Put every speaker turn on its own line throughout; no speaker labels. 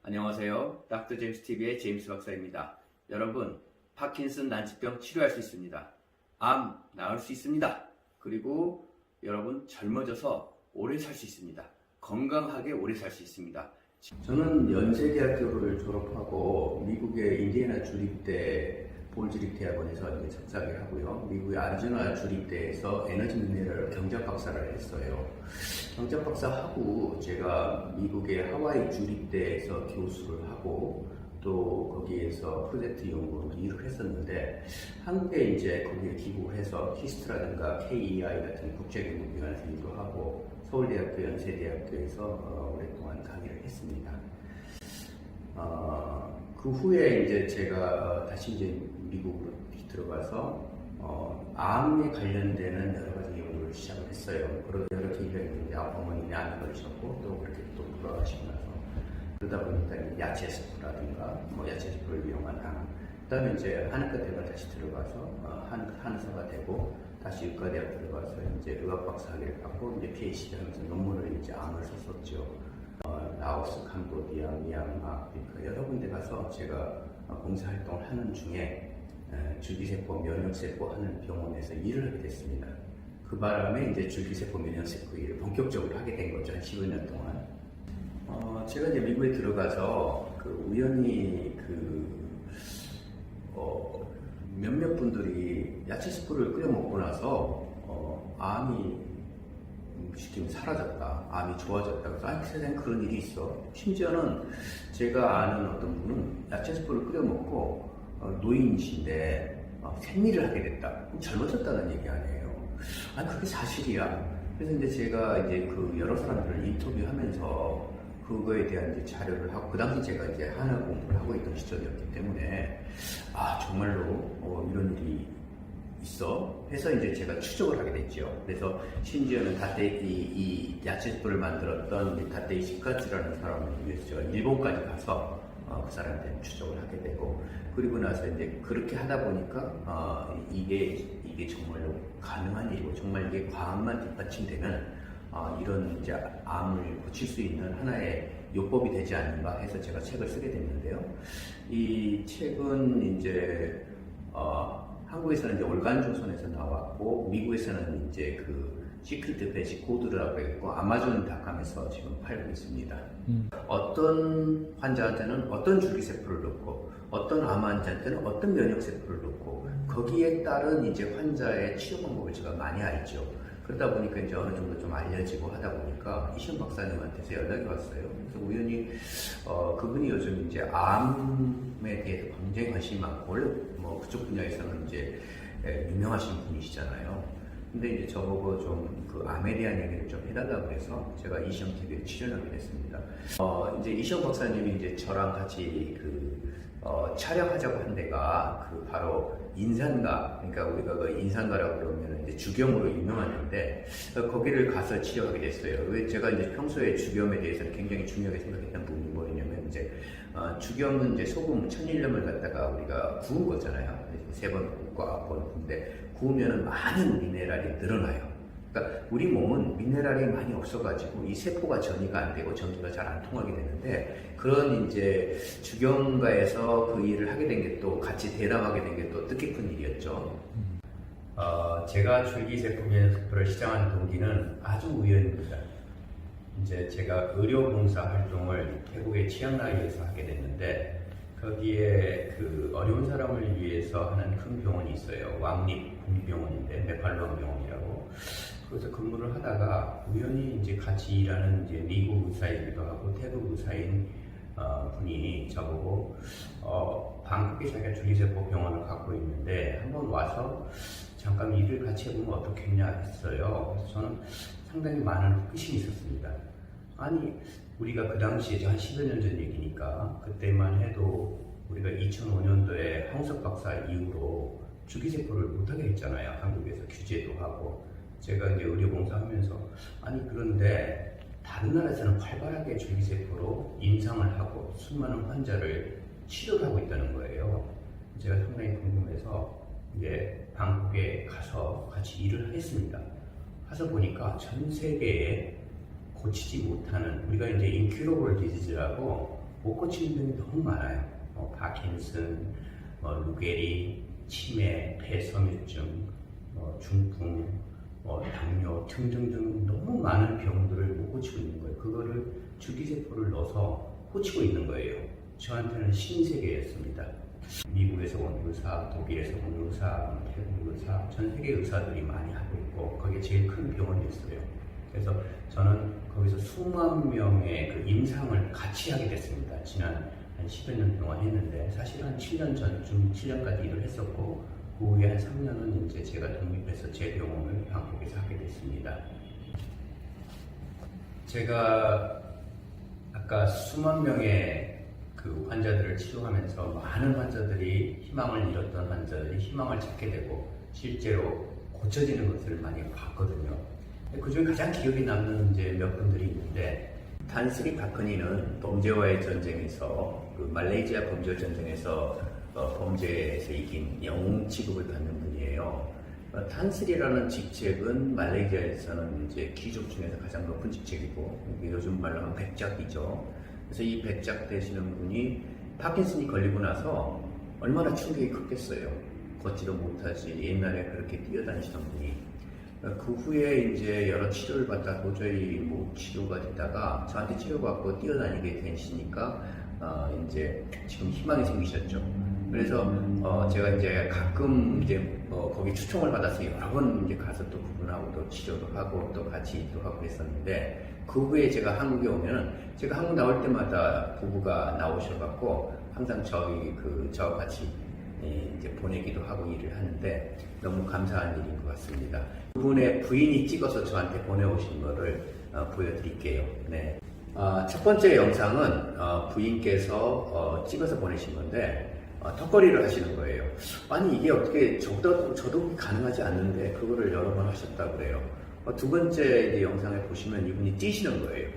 안녕하세요. 닥터 제임스 TV의 제임스 박사입니다. 여러분, 파킨슨 난치병 치료할 수 있습니다. 암 나을 수 있습니다. 그리고 여러분 젊어져서 오래 살 수 있습니다. 건강하게 오래 살 수 있습니다. 저는 연세대학교를 졸업하고 미국의 인디애나 주립대 볼주립대학원에서 이제 석사를 하고요. 미국의 아리조나 주립대에서 에너지 미네랄 경제학 박사를 했어요. 경제학 박사 하고 제가 미국의 하와이 주립대에서 교수를 하고 또 거기에서 프로젝트 연구로 일을 했었는데 한국에 이제 거기에 기부해서 히스트라든가 KEI 같은 국제연구기관에서 일도 하고 서울대학교, 연세대학교에서 오랫동안 강의를 했습니다. 그 후에 이제 제가 다시 이제 미국으로 들어가서 암에 관련되는 여러 가지 연구를 시작을 했어요. 그런 여러 계기가 있는데 어머님이 암에 걸리셨고 또 그렇게 또 돌아가시고 나서 그러다 보니까 야채 스프라든가 야채 스프를 이용한 암, 그다음에 이제 한의과대가 다시 들어가서 한의사가 되고 다시 의과대학 들어가서 이제 의학 박사학위를 받고 이제 PhD 하면서 논문을 이제 암을 썼었죠. 라오스, 캄보디아, 미얀마, 아프리카 여러 군데 가서 제가 봉사활동을 하는 중에 줄기세포, 면역세포 하는 병원에서 일을 하게 됐습니다. 그 바람에 이제 줄기세포, 면역세포 일을 본격적으로 하게 된 거죠. 한 15년 동안. 제가 이제 미국에 들어가서 우연히 몇몇 분들이 야채 스프를 끓여 먹고 나서 암이 시키면 사라졌다, 암이 좋아졌다. 그래서 아니 세상에 그런 일이 있어. 심지어는 제가 아는 어떤 분은 야채 스프를 끓여 먹고 노인이신데 생리를 하게 됐다. 젊어졌다는 얘기 아니에요. 아니 그게 사실이야. 그래서 이제 제가 이제 여러 사람들을 인터뷰하면서 그거에 대한 이제 자료를 하고, 그 당시 제가 이제 한의학 공부를 하고 있던 시절이었기 때문에 정말로 이런 일이 있어 해서 이제 제가 추적을 하게 됐죠. 그래서 심지어는 이 야채 스프를 만들었던 다테이 시카츠라는 사람을 위해서 제가 일본까지 가서 그 사람한테 추적을 하게 되고, 그리고 나서 이제 그렇게 하다 보니까 이게 정말로 가능한 일이고 정말 이게 과학만 뒷받침되면 이런 이제 암을 고칠 수 있는 하나의 요법이 되지 않는가 해서 제가 책을 쓰게 됐는데요. 이 책은 이제 한국에서는 이제 올간조선에서 나왔고 미국에서는 이제 시크릿 베지 코드라고 했고 아마존닷컴에서 지금 팔고 있습니다. 어떤 환자한테는 어떤 줄기세포를 넣고 어떤 암 환자한테는 어떤 면역세포를 넣고 거기에 따른 이제 환자의 치료 방법을 제가 많이 알죠. 그러다 보니까 이제 어느 정도 좀 알려지고 하다 보니까 이시영 박사님한테서 연락이 왔어요. 그래서 우연히 그분이 요즘 이제 암에 대해서 굉장히 관심이 많고 원래 그쪽 분야에서는 이제 유명하신 분이시잖아요. 근데 이제 저보고 좀 암에 대한 얘기를 좀 해달라고 해서 제가 이시영 TV에 출연하게 됐습니다. 이제 이시영 박사님이 이제 저랑 같이 촬영하자고 한 데가 바로 인산가, 그러니까 우리가 인산가라고 그러면 이제 주겸으로 유명한데 거기를 가서 치료하게 됐어요. 왜 제가 이제 평소에 주겸에 대해서는 굉장히 중요하게 생각했던 부분이 뭐냐면 이제 주겸은 이제 소금 천일염을 갖다가 우리가 구운 거잖아요. 3번 굽고 9번 굽는데 구우면은 많은 미네랄이 늘어나요. 그러니까 우리 몸은 미네랄이 많이 없어가지고 이 세포가 전이가 안 되고 전기가 잘 안 통하게 되는데 그런 이제 주겸가에서 그 일을 하게 된 게 또 같이 대담하게 된 게 또 뜻깊은 일이었죠. 제가 줄기세포 면역세포를 시작한 동기는 아주 우연입니다. 이제 제가 의료봉사 활동을 태국의 치앙라이에서 하게 됐는데 거기에 어려운 사람을 위해서 하는 큰 병원이 있어요. 왕립 국립병원인데 네팔루앙 병원이라고. 그래서 근무를 하다가 우연히 이제 같이 일하는 이제 미국 의사이기도 하고 태국 의사인 분이 저보고 방콕에 자기가 줄기세포 병원을 갖고 있는데 한번 와서 잠깐 일을 같이 해보면 어떻겠냐 했어요. 그래서 저는 상당히 많은 호기심이 있었습니다. 아니 우리가 그 당시에 한 10여 년 전 얘기니까 그때만 해도 우리가 2005년도에 황석 박사 이후로 줄기세포를 못하게 했잖아요. 한국에서 규제도 하고. 제가 이제 의료봉사하면서 아니 그런데 다른 나라에서는 활발하게 줄기세포로 임상을 하고 수많은 환자를 치료를 하고 있다는 거예요. 제가 상당히 궁금해서 이제 방콕에 가서 같이 일을 했습니다. 가서 보니까 전 세계에 고치지 못하는 우리가 이제 인큐러블 디지즈라고 못 고치는 병이 너무 많아요. 파킨슨, 루게리, 치매, 폐섬유증, 중풍, 당뇨 등등등 너무 많은 병들을 못 고치고 있는 거예요. 그거를 줄기세포를 넣어서 고치고 있는 거예요. 저한테는 신세계였습니다. 미국에서 온 의사, 독일에서 온 의사, 태국 의사, 전 세계 의사들이 많이 하고 있고 거기에 제일 큰 병원이었어요. 그래서 저는 거기서 수만 명의 그 임상을 같이 하게 됐습니다. 지난 한 10여 년 동안 했는데 사실 한 7년 전쯤 7년까지 일을 했었고 그 후에 한 3년은 이제 제가 독립해서 제 병원을 방콕에서 하게 됐습니다. 제가 아까 수만 명의 그 환자들을 치료하면서 많은 환자들이 희망을 잃었던 환자들이 희망을 찾게 되고 실제로 고쳐지는 것을 많이 봤거든요. 그 중에 가장 기억에 남는 이제 몇 분들이 있는데 탄스리 바크니는 범죄와의 전쟁에서 그 말레이시아 범죄 전쟁에서 범죄에서 이긴 영웅 취급을 받는 분이에요. 탄스리라는 직책은 말레이시아에서는 이제 귀족 중에서 가장 높은 직책이고 요즘 말로 하면 백작이죠. 그래서 이 백작 되시는 분이 파킨슨이 걸리고 나서 얼마나 충격이 컸겠어요. 걷지도 못하지 옛날에 그렇게 뛰어다니시던 분이 그 후에 이제 여러 치료를 받다 도저히 못 치료가 되다가 저한테 치료받고 뛰어다니게 되시니까 이제 지금 희망이 생기셨죠. 그래서 제가 이제 가끔 이제 거기 초청을 받아서 여러 번 이제 가서 또 그분하고도 치료도 하고 또 같이 일도 하고 그랬었는데 그 후에 제가 한국에 오면은 제가 한국 나올 때마다 부부가 나오셔갖고 항상 저 같이 이제 보내기도 하고 일을 하는데 너무 감사한 일인 것 같습니다. 그분의 부인이 찍어서 저한테 보내오신 거를 보여드릴게요. 네. 첫 번째 영상은 부인께서 찍어서 보내신 건데 턱걸이를 하시는 거예요. 아니 이게 어떻게 저도 가능하지 않는데 그거를 여러 번 하셨다고 그래요. 두 번째 이제 영상을 보시면 이분이 뛰시는 거예요.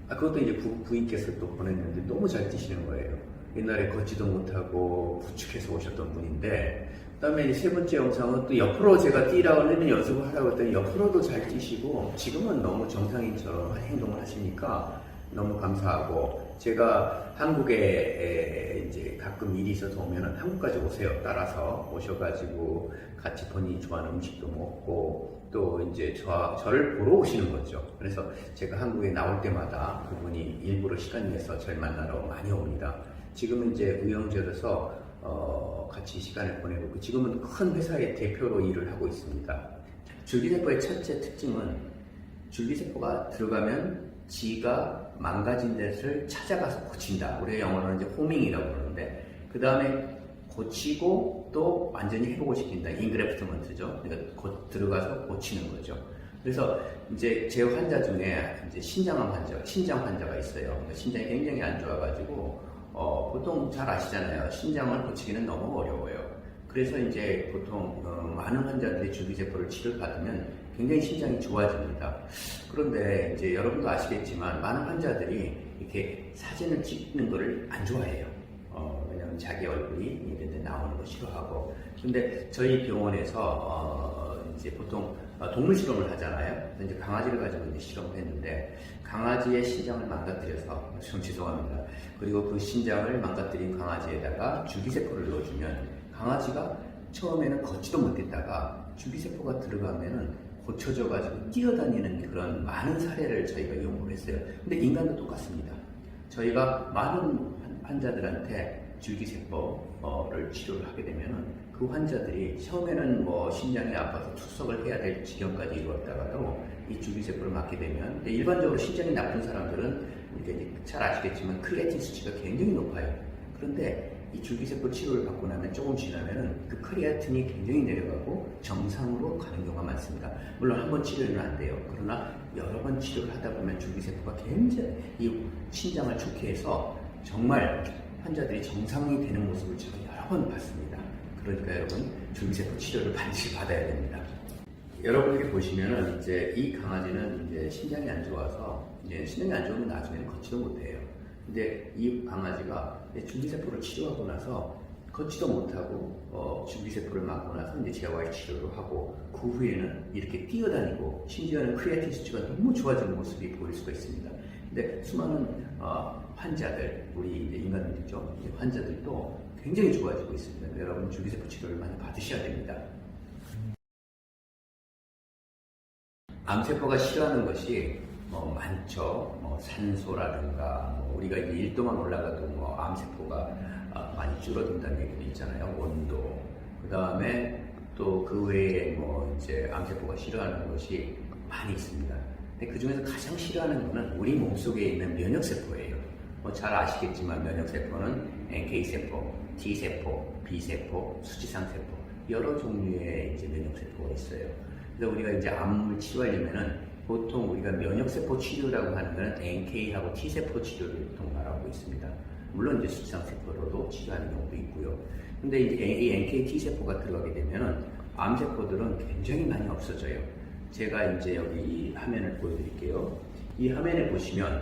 그것도 이제 부인께서 또 보냈는데 너무 잘 뛰시는 거예요. 옛날에 걷지도 못하고 부축해서 오셨던 분인데 그 다음에 세 번째 영상은 또 옆으로 제가 뛰라고 하는 연습을 하라고 했더니 옆으로도 잘 뛰시고 지금은 너무 정상인처럼 행동을 하시니까 너무 감사하고 제가 한국에 이제 가끔 일이 있어서 오면은 한국까지 오세요. 따라서 오셔가지고 같이 본인이 좋아하는 음식도 먹고 또 이제 저를 보러 오시는 거죠. 그래서 제가 한국에 나올 때마다 그분이 일부러 시간 내서 저를 만나러 많이 옵니다. 지금은 이제 의형제로서 같이 시간을 보내고 지금은 큰 회사의 대표로 일을 하고 있습니다. 줄기세포의 첫째 특징은 줄기세포가 들어가면 지가 망가진 데를 찾아가서 고친다. 우리가 영어로는 이제 호밍이라고 그러는데 그 다음에 고치고 또 완전히 회복을 시킨다. 인그래프트먼트죠. 그러니까 곧 들어가서 고치는 거죠. 그래서 이제 제 환자 중에 이제 신장 환자가 있어요. 그러니까 신장이 굉장히 안 좋아가지고 보통 잘 아시잖아요. 신장을 고치기는 너무 어려워요. 그래서 이제 보통 많은 환자들이 줄기세포를 치료받으면 굉장히 신장이 좋아집니다. 그런데 이제 여러분도 아시겠지만 많은 환자들이 이렇게 사진을 찍는 거를 안 좋아해요. 왜냐하면 자기 얼굴이 이런 데 나오는 거 싫어하고. 근데 저희 병원에서 이제 보통 동물 실험을 하잖아요. 이제 강아지를 가지고 이제 실험을 했는데 강아지의 신장을 망가뜨려서 좀 죄송합니다. 그리고 그 신장을 망가뜨린 강아지에다가 줄기세포를 넣어주면 강아지가 처음에는 걷지도 못했다가 줄기세포가 들어가면은 고쳐져가지고 뛰어다니는 그런 많은 사례를 저희가 연구를 했어요. 근데 인간도 똑같습니다. 저희가 많은 환자들한테 줄기세포를 치료를 하게 되면은 그 환자들이 처음에는 뭐 신장이 아파서 투석을 해야 될 지경까지 이루었다가도 이 줄기세포를 맞게 되면 일반적으로 신장이 나쁜 사람들은 이렇게 잘 아시겠지만 크리아틴 수치가 굉장히 높아요. 그런데 이 줄기세포 치료를 받고 나면 조금 지나면은 그 크리아틴이 굉장히 내려가고 정상으로 가는 경우가 많습니다. 물론 한 번 치료는 안 돼요. 그러나 여러 번 치료를 하다 보면 줄기세포가 굉장히 이 신장을 좋게 해서 정말 환자들이 정상이 되는 모습을 제가 여러 번 봤습니다. 그러니까 여러분 줄기세포 치료를 반드시 받아야 됩니다. 여러분 이렇게 보시면은 이제 이 강아지는 이제 신장이 안 좋아서 이제 신장이 안 좋으면 나중에는 걷지도 못해요. 근데 이 강아지가 줄기세포를 치료하고 나서 걷지도 못하고 줄기세포를 맞고 나서 이제 재활 치료를 하고 그 후에는 이렇게 뛰어다니고 심지어는 크리아틴 수치가 너무 좋아지는 모습이 보일 수가 있습니다. 근데 수많은 환자들, 우리 이제 인간들이죠. 환자들도 굉장히 좋아지고 있습니다. 여러분 줄기세포 치료를 많이 받으셔야 됩니다. 암세포가 싫어하는 것이 많죠. 산소라든가 우리가 이제 1도만 올라가도 암세포가 많이 줄어든다는 얘기도 있잖아요. 온도. 그 다음에 또 그 외에 이제 암세포가 싫어하는 것이 많이 있습니다. 근데 그 중에서 가장 싫어하는 것은 우리 몸속에 있는 면역세포예요. 잘 아시겠지만 면역세포는 NK세포, T세포, B세포, 수지상세포 여러 종류의 이제 면역세포가 있어요. 그래서 우리가 이제 암을 치료하려면은 보통 우리가 면역세포 치료라고 하는 것은 NK하고 T세포 치료를 보통 말하고 있습니다. 물론 이제 수지상세포로도 치료하는 경우도 있고요. 근데 이제 이 NK T세포가 들어가게 되면은 암세포들은 굉장히 많이 없어져요. 제가 이제 여기 이 화면을 보여드릴게요. 이 화면에 보시면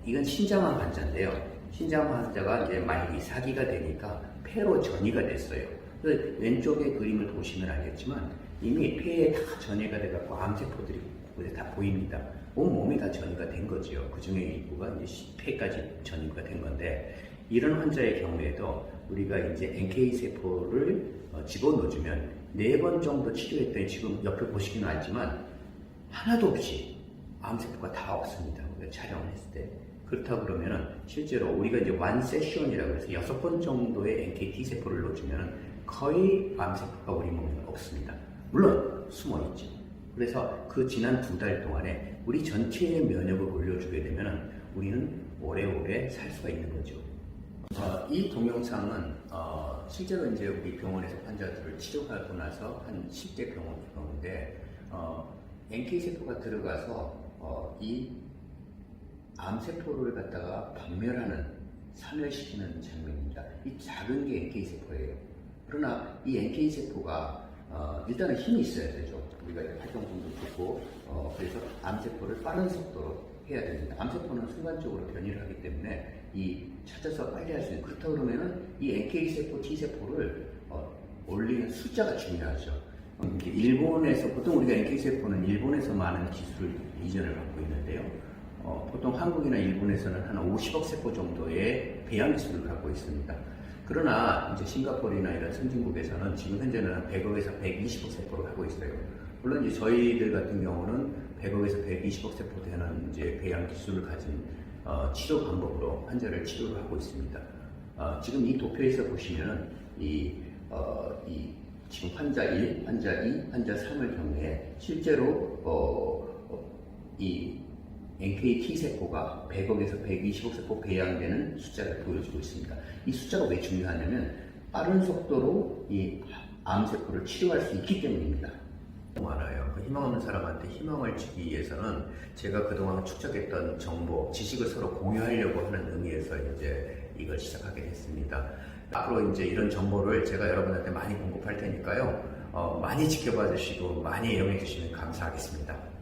이건 신장암 환자인데요. 신장암 환자가 이제 만약에 사기가 되니까 폐로 전이가 됐어요. 그래서 왼쪽에 그림을 보시면 알겠지만 이미 폐에 다 전이가 돼갖고 암세포들이 다 보입니다. 온몸이 다 전이가 된 거죠. 그 중에 일부가 이제 폐까지 전이가 된 건데 이런 환자의 경우에도 우리가 이제 NK세포를 집어넣어주면 4번 정도 치료했더니 지금 옆에 보시기는 알지만 하나도 없이 암세포가 다 없습니다. 우리가 촬영을 했을 때. 그렇다고 그러면은 실제로 우리가 이제 원 세션이라고 해서 6번 정도의 NKT 세포를 넣어주면 거의 암세포가 우리 몸에 없습니다. 물론 숨어 있죠. 그래서 그 지난 2달 동안에 우리 전체의 면역을 올려주게 되면은 우리는 오래오래 살 수가 있는 거죠. 이 동영상은 실제로 이제 우리 병원에서 환자들을 치료하고 나서 한 10대 경우인데 NK세포가 들어가서 이 암세포를 갖다가 박멸하는, 사멸시키는 장면입니다. 이 작은 게 NK세포예요. 그러나 이 NK세포가 일단은 힘이 있어야 되죠. 우리가 활동성도 좋고 그래서 암세포를 빠른 속도로 해야 됩니다. 암세포는 순간적으로 변이를 하기 때문에 찾아서 빨리 할 수 있는, 그렇다고 그러면은 이 NK세포, T세포를 올리는 숫자가 중요하죠. 일본에서, 보통 우리가 NK세포는 일본에서 많은 기술을 이전을 갖고 있는데요. 보통 한국이나 일본에서는 한 50억 세포 정도의 배양 기술을 갖고 있습니다. 그러나 이제 싱가포르나 이런 선진국에서는 지금 현재는 100억에서 120억 세포를 하고 있어요. 물론 이제 저희들 같은 경우는 100억에서 120억 세포 되는 이제 배양 기술을 가진 치료 방법으로 환자를 치료를 하고 있습니다. 지금 이 도표에서 보시면은 지금 환자 1, 환자 2, 환자 3을 경우에 실제로 이 NKT 세포가 100억에서 120억 세포 배양되는 숫자를 보여주고 있습니다. 이 숫자가 왜 중요하냐면 빠른 속도로 이 암세포를 치료할 수 있기 때문입니다. 많아요. 희망 없는 사람한테 희망을 주기 위해서는 제가 그동안 축적했던 정보, 지식을 서로 공유하려고 하는 의미에서 이제 이걸 시작하게 됐습니다. 앞으로 이제 이런 정보를 제가 여러분한테 많이 공급할 테니까요. 많이 지켜봐 주시고 많이 애용해 주시면 감사하겠습니다.